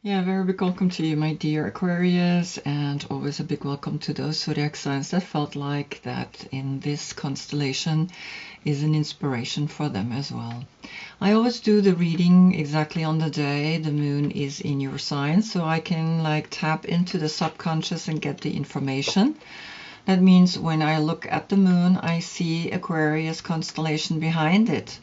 Yeah, very big welcome to you, my dear Aquarius, and always a big welcome to those zodiac signs that felt like that in this constellation is an inspiration for them as well. I always do the reading exactly on the day the moon is in your sign, so I can like tap into the subconscious and get the information. That means when I look at the moon, I see Aquarius constellation behind it.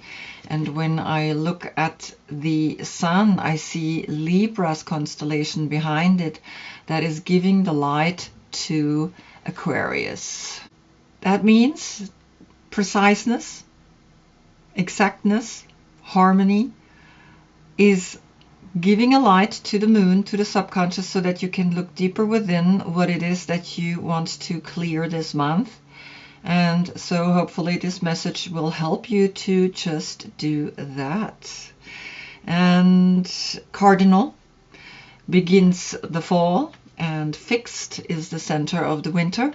And when I look at the sun, I see Libra's constellation behind it that is giving the light to Aquarius. That means preciseness, exactness, harmony is giving a light to the moon, to the subconscious, so that you can look deeper within what it is that you want to clear this month. And so hopefully this message will help you to just do that. And cardinal begins the fall, and fixed is the center of the winter.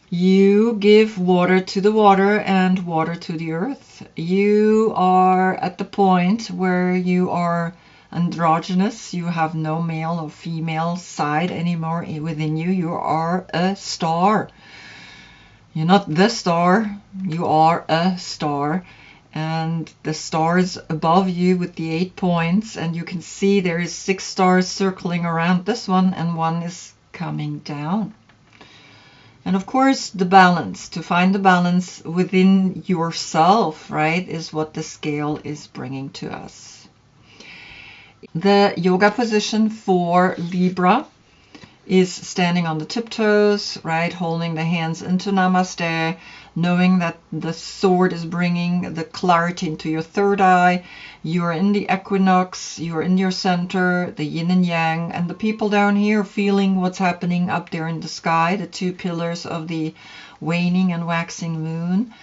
You give water to the water and water to the earth. You are at the point where you are androgynous. You have no male or female side anymore within you. You are a star. You're not the star, you are a star. And the star is above you with the 8 points, and you can see there is 6 stars circling around this one, and one is coming down. And of course, the balance, to find the balance within yourself, right, is what the scale is bringing to us. The yoga position for Libra is standing on the tiptoes, right, holding the hands into Namaste, knowing that the sword is bringing the clarity into your third eye. You're in the equinox, you're in your center, the yin and yang, and the people down here feeling what's happening up there in the sky, the 2 pillars of the waning and waxing moon.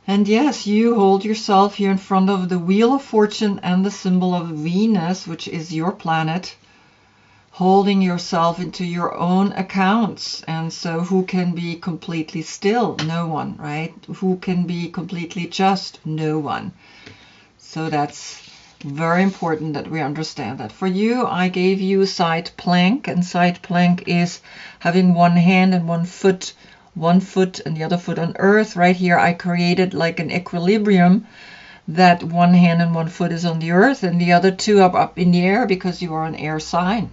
And yes, you hold yourself here in front of the Wheel of Fortune and the symbol of Venus, which is your planet, holding yourself into your own accounts. And so who can be completely still? No one, right? Who can be completely just? No one. So that's very important that we understand that. For you, I gave you side plank, and side plank is having one hand and one foot and the other foot on earth. Right here, I created like an equilibrium that one hand and one foot is on the earth and the other 2 up in the air, because you are an air sign.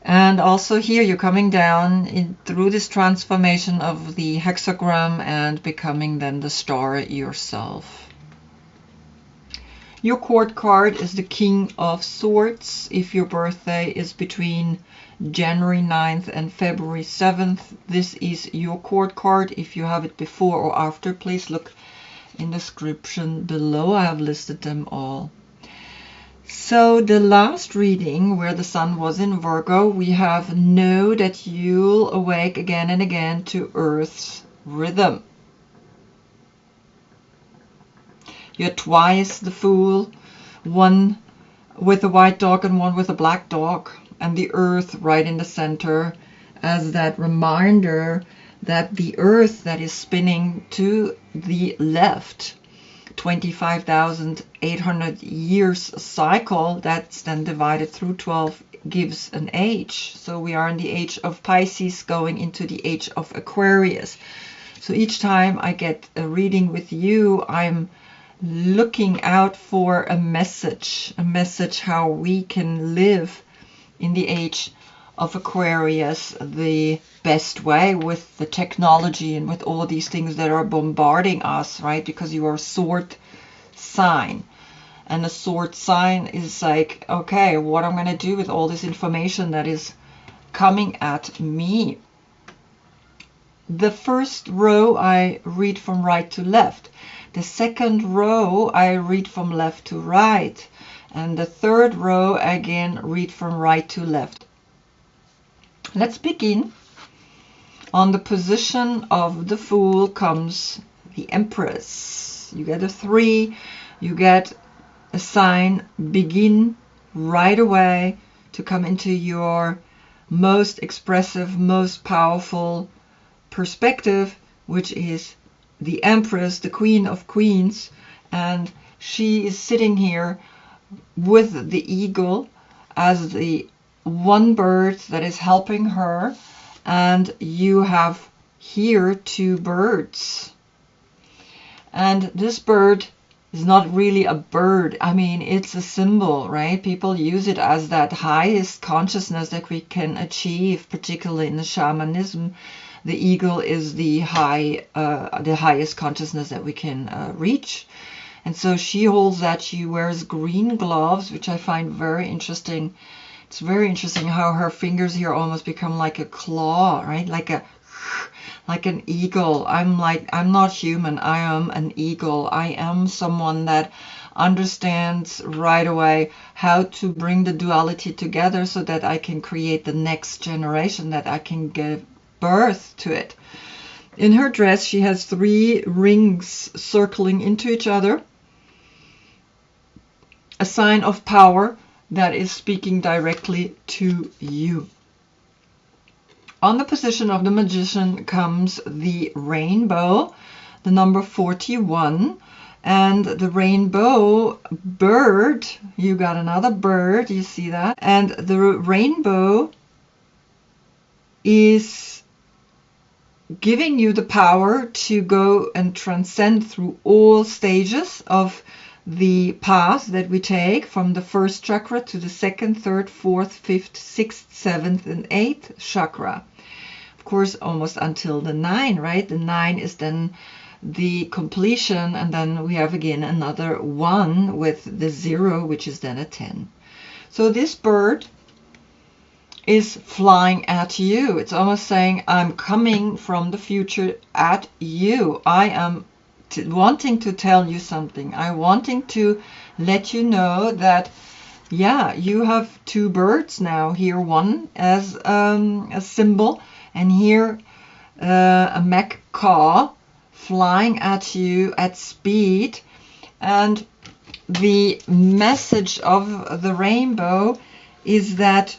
And also here you're coming down through this transformation of the hexagram and becoming then the star yourself. Your court card is the King of Swords. If your birthday is between January 9th and February 7th, this is your court card. If you have it before or after, please look in the description below. I have listed them all. So the last reading, where the sun was in Virgo, we have know that you'll awake again and again to Earth's rhythm. You're twice the Fool, one with a white dog and one with a black dog, and the Earth right in the center as that reminder that the Earth that is spinning to the left, 25,800 years cycle, that's then divided through 12, gives an age. So we are in the age of Pisces going into the age of Aquarius. So each time I get a reading with you, I'm looking out for a message how we can live in the age of Aquarius the best way, with the technology and with all these things that are bombarding us, right? Because you are a sword sign, and a sword sign is like, okay, what I'm going to do with all this information that is coming at me. The first row I read from right to left. The second row I read from left to right. And the third row again read from right to left. Let's begin. On the position of the Fool comes the Empress. You get a 3. You get a sign, begin right away to come into your most expressive, most powerful perspective, which is the Empress, the Queen of Queens. And she is sitting here with the eagle as the one bird that is helping her, and you have here two birds. And this bird is not really a bird. I mean, it's a symbol, right? People use it as that highest consciousness that we can achieve, particularly in the shamanism. The eagle is the highest consciousness that we can reach. And so she holds that. She wears green gloves, which I find very interesting. It's very interesting how her fingers here almost become like a claw, right? Like an eagle. I'm not human. I am an eagle. I am someone that understands right away how to bring the duality together so that I can create the next generation, that I can give birth to it. In her dress, she has 3 rings circling into each other, a sign of power that is speaking directly to you. On the position of the magician comes the rainbow, the number 41, and the rainbow bird. You got another bird, you see that? And the rainbow is giving you the power to go and transcend through all stages of the path that we take, from the first chakra to the 2nd, 3rd, 4th, 5th, 6th, 7th, and 8th chakra. Of course, almost until the 9, right? The 9 is then the completion, and then we have again another 1 with the 0, which is then a 10. So this bird is flying at you. It's almost saying, I'm coming from the future at you. I am wanting to tell you something. I'm wanting to let you know that, yeah, you have 2 birds now. Here one as a symbol, and here a macaw flying at you at speed. And the message of the rainbow is that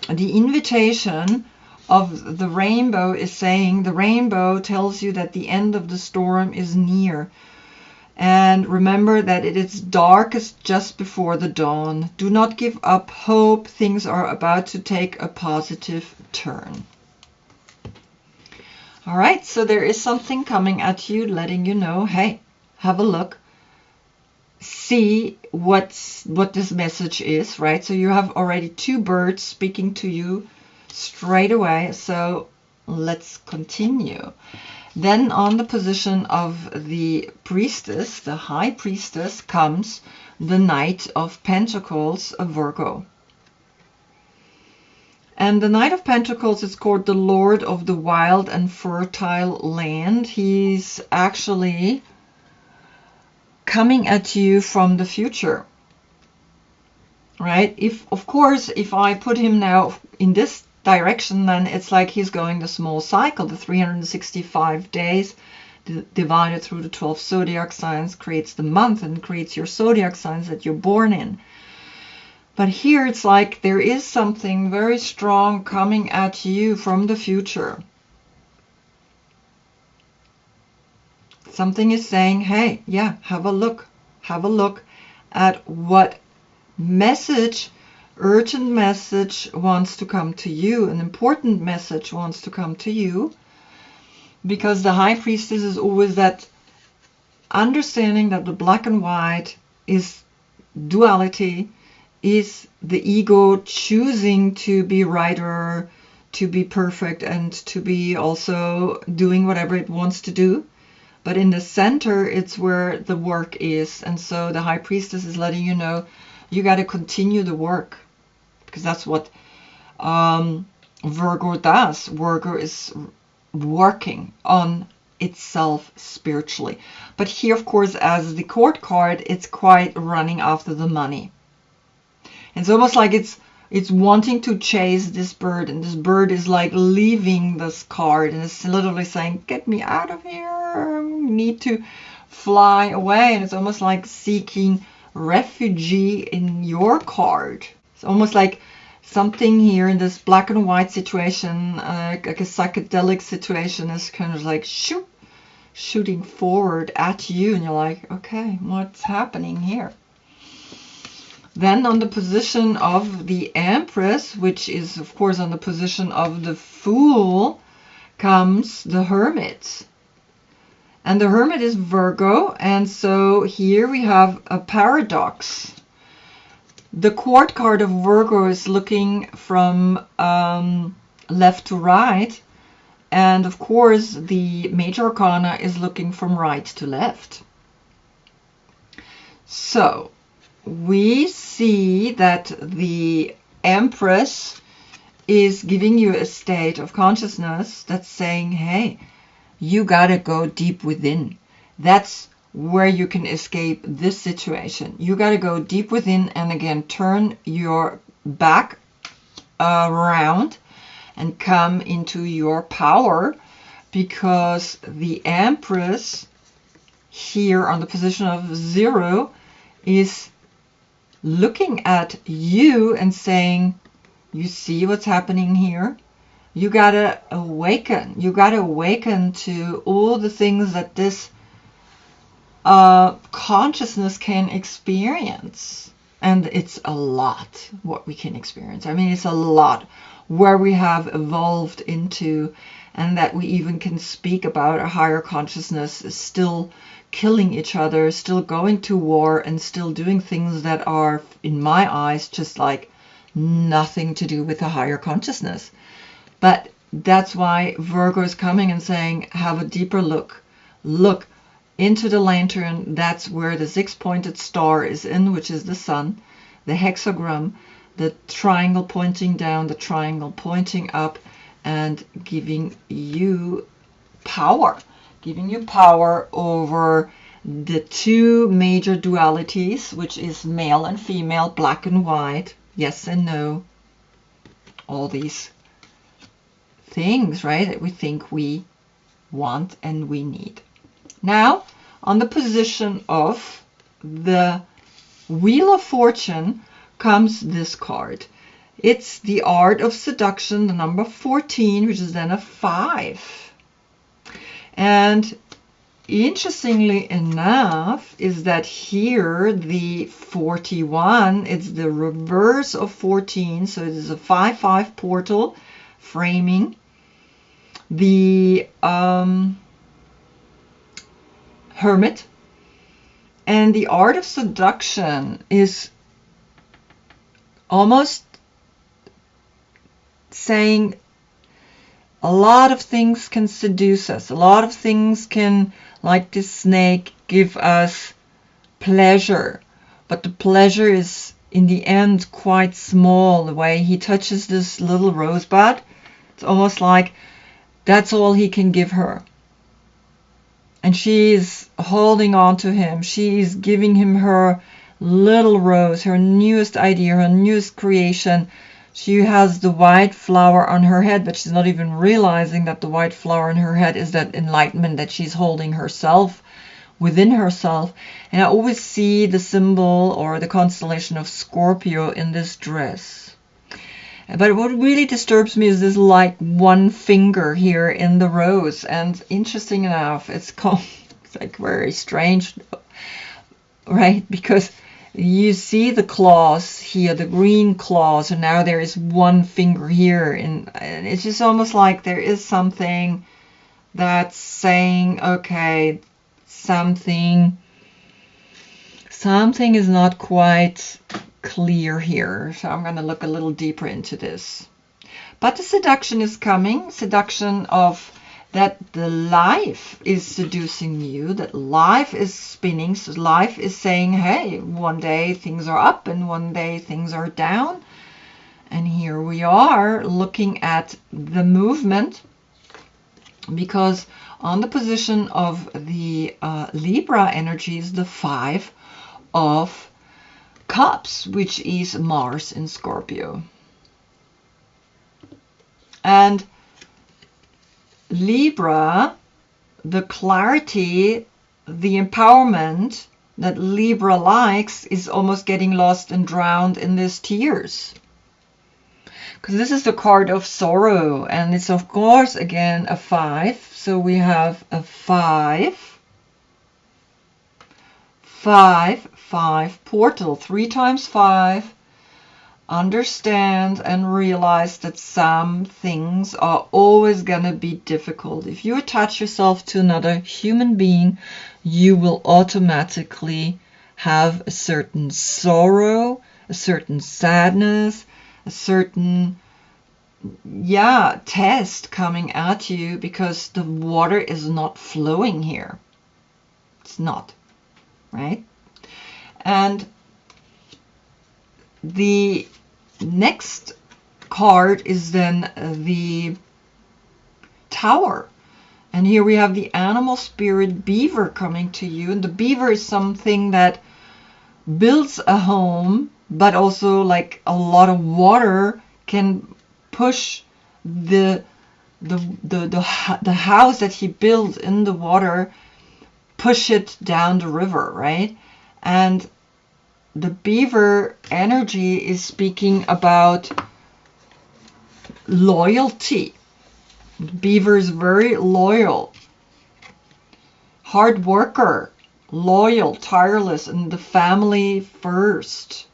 the invitation of the rainbow is saying, the rainbow tells you that the end of the storm is near. And remember that it is darkest just before the dawn. Do not give up hope. Things are about to take a positive turn. All right, so there is something coming at you, letting you know, hey, have a look. See what this message is, right? So you have already 2 birds speaking to you straight away. So let's continue. Then on the position of the priestess, the high priestess, comes the Knight of Pentacles, a Virgo. And the Knight of Pentacles is called the Lord of the Wild and Fertile Land. He's actually coming at you from the future, right? Of course, if I put him now in this direction, then it's like he's going the small cycle, the 365 days divided through the 12 zodiac signs creates the month and creates your zodiac signs that you're born in. But here it's like there is something very strong coming at you from the future. Something is saying, hey, yeah, have a look at what message, urgent message wants to come to you, an important message wants to come to you, because the high priestess is always that understanding that the black and white is duality, is the ego choosing to be right or to be perfect and to be also doing whatever it wants to do. But in the center, it's where the work is. And so the high priestess is letting you know, you got to continue the work. Because that's what Virgo does. Virgo is working on itself spiritually. But here, of course, as the court card, it's quite running after the money. It's almost like it's wanting to chase this bird, and this bird is like leaving this card, and it's literally saying, get me out of here, I need to fly away. And it's almost like seeking refugee in your card. It's almost like something here in this black and white situation, like a psychedelic situation, is kind of like shooting forward at you, and you're like, okay, what's happening here? Then on the position of the Empress, which is of course on the position of the Fool, comes the Hermit. And the Hermit is Virgo, and so here we have a paradox. The court card of Virgo is looking from left to right, and of course the Major Arcana is looking from right to left. So we see that the Empress is giving you a state of consciousness that's saying, hey, you gotta go deep within. That's where you can escape this situation. You gotta go deep within and again turn your back around and come into your power, because the Empress here on the position of 0 is looking at you and saying, you see what's happening here? You gotta awaken. You gotta awaken to all the things that this consciousness can experience. And it's a lot what we can experience. I mean, it's a lot where we have evolved into, and that we even can speak about a higher consciousness is still killing each other, still going to war, and still doing things that are, in my eyes, just like nothing to do with a higher consciousness. But that's why Virgo is coming and saying, have a deeper look. Look into the lantern. That's where the 6-pointed star is in, which is the sun, the hexagram, the triangle pointing down, the triangle pointing up, and giving you power. Giving you power over the two major dualities, which is male and female, black and white, yes and no. All these things, right, that we think we want and we need. Now, on the position of the Wheel of Fortune comes this card. It's the Art of Seduction, the number 14, which is then a 5. And interestingly enough is that here the 41, it's the reverse of 14, so it is a 5-5 portal framing the Hermit. And the Art of Seduction is almost saying a lot of things can seduce us. A lot of things can, like this snake, give us pleasure. But the pleasure is, in the end, quite small. The way he touches this little rosebud, it's almost like that's all he can give her. And she's holding on to him. She's giving him her little rose, her newest idea, her newest creation. She has the white flower on her head, but she's not even realizing that the white flower on her head is that enlightenment that she's holding herself, within herself. And I always see the symbol or the constellation of Scorpio in this dress. But what really disturbs me is this like one finger here in the rose. And interesting enough, it's like very strange, right? Because you see the claws here, the green claws, and now there is one finger here. And it's just almost like there is something that's saying, okay, something is not quite clear here. So I'm going to look a little deeper into this. But the seduction is coming. Seduction of that the life is seducing you, that life is spinning. So life is saying, hey, one day things are up and one day things are down. And here we are looking at the movement, because on the position of the Libra energy is the 5 of Cups, which is Mars in Scorpio. And Libra, the clarity, the empowerment that Libra likes is almost getting lost and drowned in these tears. Because this is the card of sorrow, and it's of course again a 5. So we have a 5, 5, 5 portal, 3 times 5. Understand and realize that some things are always going to be difficult. If you attach yourself to another human being, you will automatically have a certain sorrow, a certain sadness, a certain test coming at you, because the water is not flowing here. It's not, right? And the next card is then the Tower. And here we have the animal spirit beaver coming to you. And the beaver is something that builds a home, but also like a lot of water can push the house that he built in the water, push it down the river, right? And the beaver energy is speaking about loyalty. The beaver is very loyal, hard worker, loyal, tireless, and the family first.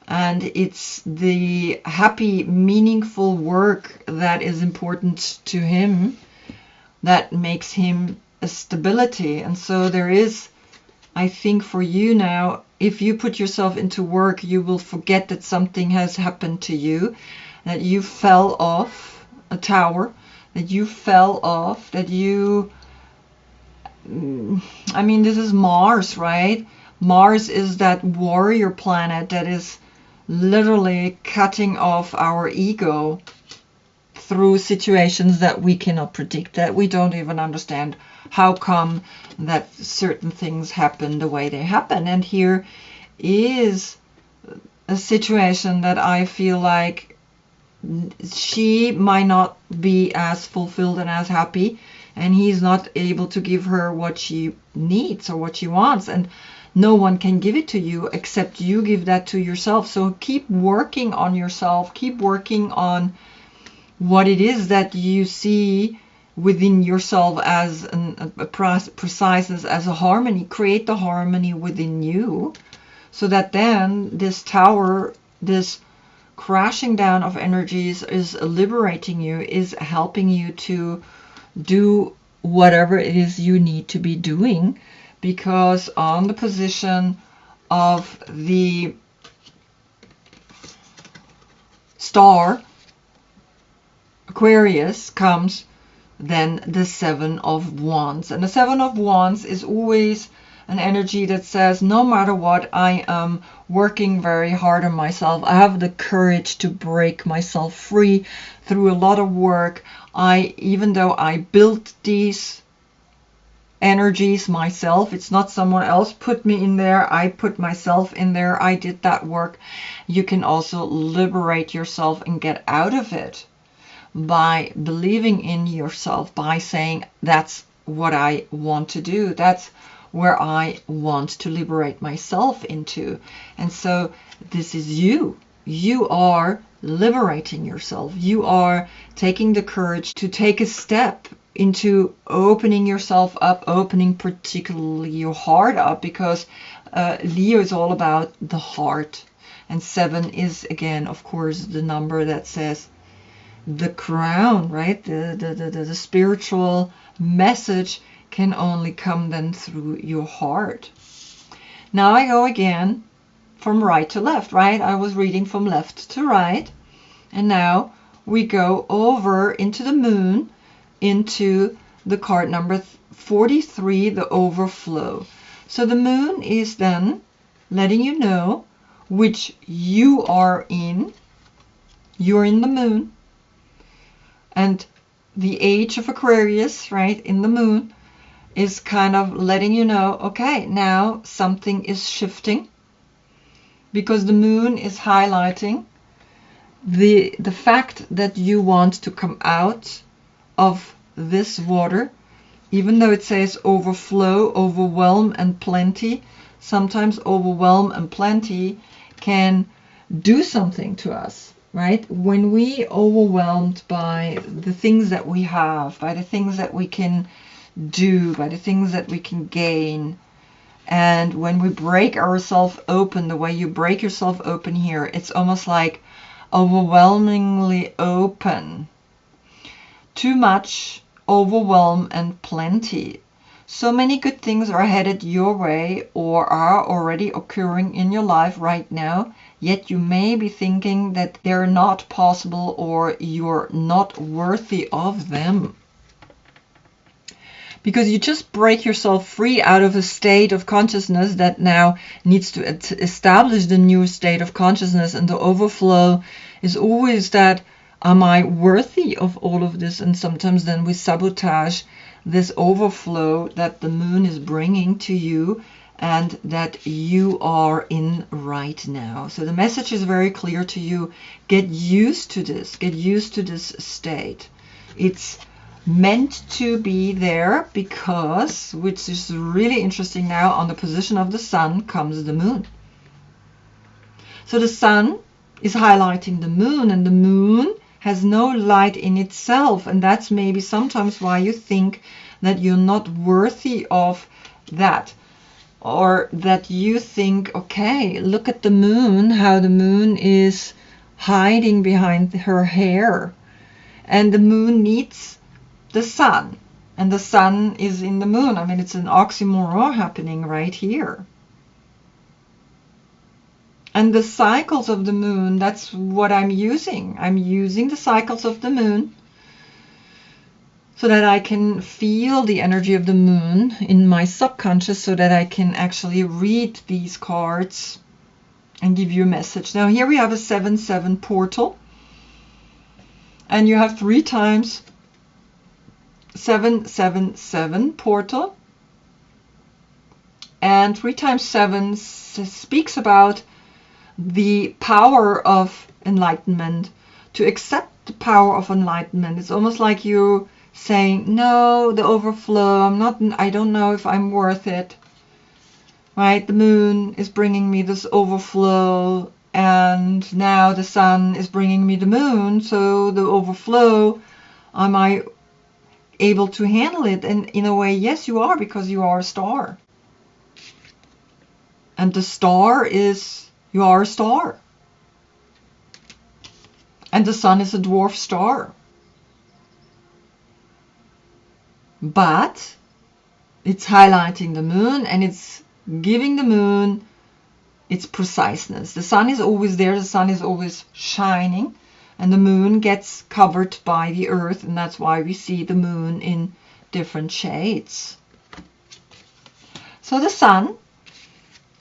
And it's the happy, meaningful work that is important to him, that makes him a stability. And so there is, I think for you now, if you put yourself into work, you will forget that something has happened to you, that you fell off a tower, that you fell off, that you, I mean, this is Mars, right? Mars is that warrior planet that is literally cutting off our ego through situations that we cannot predict, that we don't even understand how come that certain things happen the way they happen. And here is a situation that I feel like she might not be as fulfilled and as happy, and he's not able to give her what she needs or what she wants, and no one can give it to you except you give that to yourself. So keep working on yourself, keep working on what it is that you see within yourself as a precise, as a harmony. Create the harmony within you, so that then this tower, this crashing down of energies is liberating you, is helping you to do whatever it is you need to be doing. Because on the position of the star, Aquarius, comes then the 7 of Wands. And the 7 of Wands is always an energy that says, no matter what, I am working very hard on myself. I have the courage to break myself free through a lot of work. Even though I built these energies myself, it's not someone else put me in there, I put myself in there, I did that work. You can also liberate yourself and get out of it by believing in yourself, by saying, that's what I want to do, that's where I want to liberate myself into. And so this is you are liberating yourself, you are taking the courage to take a step into opening yourself up, opening particularly your heart up, because Leo is all about the heart, and 7 is, again, of course, the number that says the crown, right? The spiritual message can only come then through your heart. Now I go again from right to left, right? I was reading from left to right, and now we go over into the moon, into the card number 43, the Overflow. So the moon is then letting you know which you are in. You're in the moon. And the age of Aquarius, right, in the moon, is kind of letting you know, okay, now something is shifting, because the moon is highlighting the fact that you want to come out of this water. Even though it says overflow, overwhelm, and plenty, sometimes overwhelm and plenty can do something to us, right? When we overwhelmed by the things that we have, by the things that we can do, by the things that we can gain, And when we break ourselves open, the way you break yourself open here, it's almost like overwhelmingly open. Too much, overwhelm, and plenty. So many good things are headed your way or are already occurring in your life right now, yet you may be thinking that they're not possible or you're not worthy of them. Because you just break yourself free out of a state of consciousness that now needs to establish the new state of consciousness. And the overflow is always that, am I worthy of all of this? And sometimes then we sabotage this overflow that the moon is bringing to you and that you are in right now. So the message is very clear to you. Get used to this. Get used to this state. It's meant to be there because, which is really interesting now, on the position of the sun comes the moon. So the sun is highlighting the moon, and the moon has no light in itself, and that's maybe sometimes why you think that you're not worthy of that, or that you think, okay, look at the moon, how the moon is hiding behind her hair, and the moon needs the sun, and the sun is in the moon. I mean, it's an oxymoron happening right here. And the cycles of the moon, that's what I'm using. I'm using the cycles of the moon so that I can feel the energy of the moon in my subconscious, so that I can actually read these cards and give you a message. Now here we have a 7-7 portal, and you have 3 times 777 portal, and 3 times 7 speaks about the power of enlightenment, to accept the power of enlightenment. It's almost like you saying, no, the overflow, I don't know if I'm worth it, right? The moon is bringing me this overflow, and now the sun is bringing me the moon, so the overflow, am I able to handle it? And in a way, yes, you are, because you are a star. And the star is, you are a star. And the sun is a dwarf star. But it's highlighting the moon, and it's giving the moon its preciseness. The sun is always there, the sun is always shining, and the moon gets covered by the earth, and that's why we see the moon in different shades. So the sun,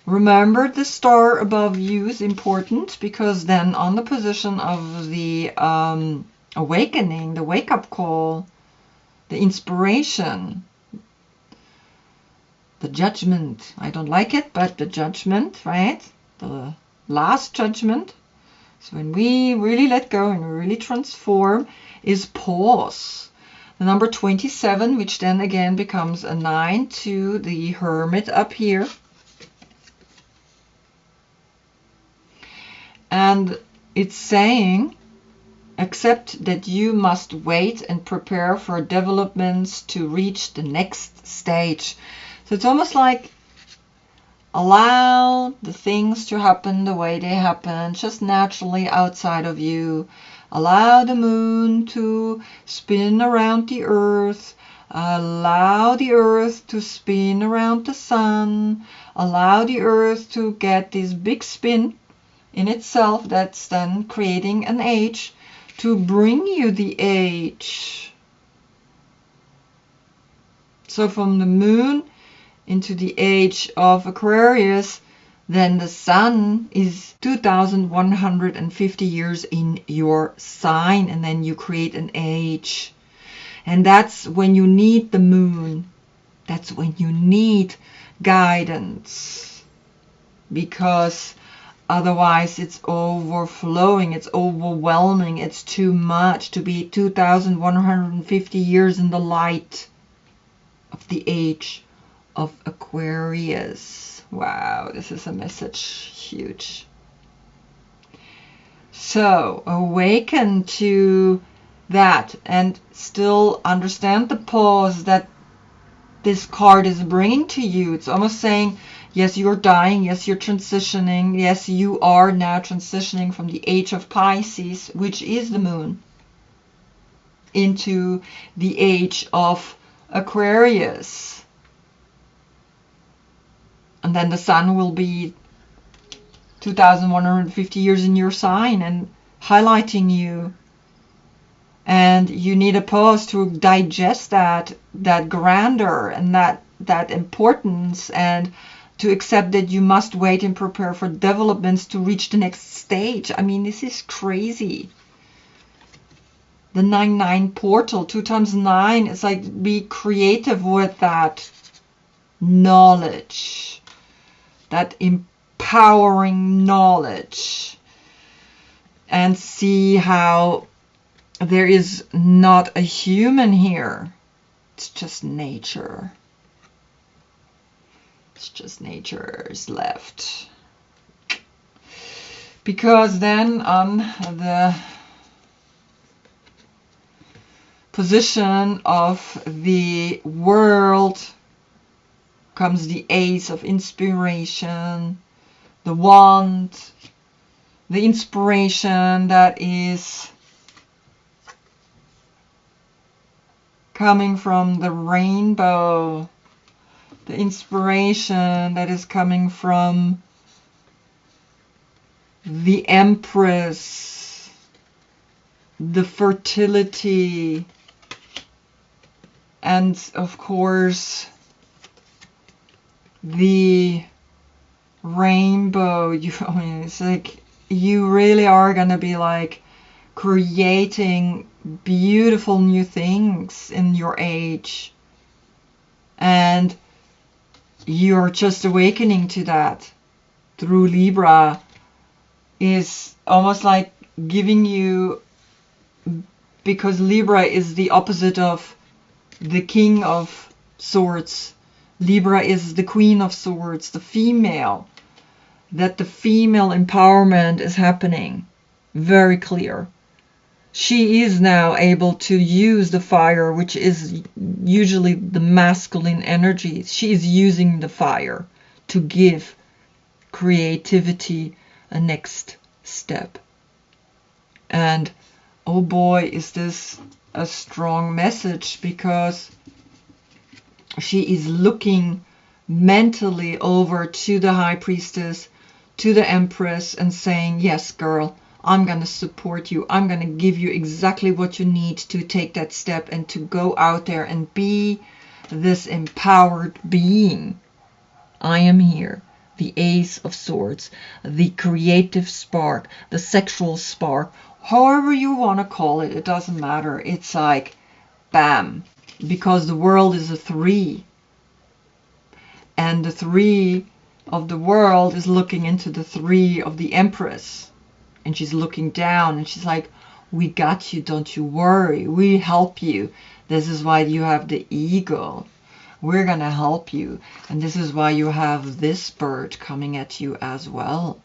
remember the star above you is important, because then on the position of the awakening, the wake-up call, the inspiration, the judgment, I don't like it, but the judgment, right? The last judgment. So when we really let go and we really transform, is pause. The number 27, which then again becomes a 9 to the Hermit up here. And it's saying, accept that you must wait and prepare for developments to reach the next stage. So it's almost like, allow the things to happen the way they happen, just naturally outside of you. Allow the moon to spin around the earth. Allow the earth to spin around the sun. Allow the earth to get this big spin in itself that's then creating an age to bring you the age. So from the moon into the age of Aquarius, then the sun is 2,150 years in your sign, and then you create an age. And that's when you need the moon. That's when you need guidance, because otherwise it's overflowing, it's overwhelming, it's too much to be 2,150 years in the light of the age of Aquarius. Wow, this is a message, huge. So awaken to that, and still understand the pause, that this card is bringing to you. It's almost saying, yes, you're dying. Yes, you're transitioning. Yes, you are now transitioning from the age of Pisces, which is the moon, into the age of Aquarius. And then the sun will be 2,150 years in your sign and highlighting you. And you need a pause to digest that grandeur and that importance, and to accept that you must wait and prepare for developments to reach the next stage. I mean, this is crazy. The 9-9 portal, 2 times 9, it's like, be creative with that knowledge, that empowering knowledge, and see how there is not a human here. It's just nature. It's just nature is left. Because then on the position of the world comes the Ace of Inspiration, the Wand, the inspiration that is coming from the rainbow, the inspiration that is coming from the Empress, the fertility, and of course the rainbow. I mean, it's like you really are gonna be like creating beautiful new things in your age, and you're just awakening to that through Libra. Is almost like giving you, because Libra is the opposite of the King of Swords. Libra is the Queen of Swords, the female. That the female empowerment is happening. Very clear. She is now able to use the fire, which is usually the masculine energy. She is using the fire to give creativity a next step. And oh boy, is this a strong message, because she is looking mentally over to the High Priestess, to the Empress, and saying, yes, girl, I'm going to support you. I'm going to give you exactly what you need to take that step and to go out there and be this empowered being. I am here. The Ace of Swords, the creative spark, the sexual spark, however you want to call it, it doesn't matter. It's like, bam, because the world is a 3. And the 3 of the world is looking into the 3 of the Empress. And she's looking down and she's like, we got you, don't you worry. We help you. This is why you have the ego. We're going to help you. And this is why you have this bird coming at you as well.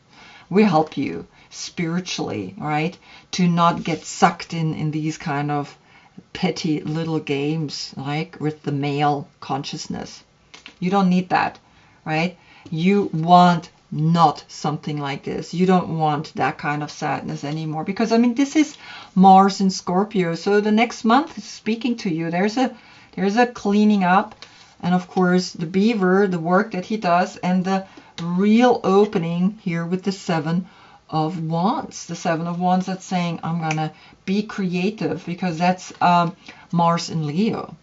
We help you spiritually, right? To not get sucked in these kind of petty little games, like with the male consciousness. You don't need that, right? You want not something like this. You don't want that kind of sadness anymore, because I mean, this is Mars in Scorpio, so the next month is speaking to you. There's a cleaning up, and of course the beaver, the work that he does, and the real opening here with the 7 of Wands. The 7 of Wands, that's saying I'm gonna be creative, because that's Mars in Leo,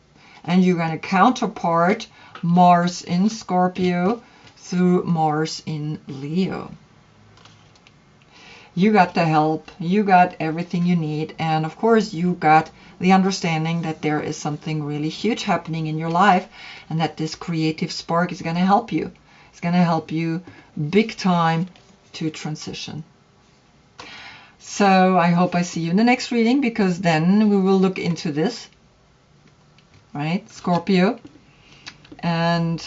and you're gonna counterpart Mars in Scorpio through Mars in Leo. You got the help, you got everything you need, and of course you got the understanding that there is something really huge happening in your life, and that this creative spark is going to help you. It's going to help you big time to transition. So I hope I see you in the next reading, because then we will look into this, right, Scorpio, and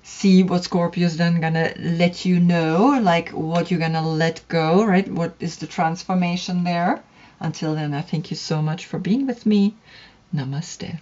see what Scorpio is then gonna let you know, like what you're gonna let go, right? What is the transformation there? Until then, I thank you so much for being with me. Namaste.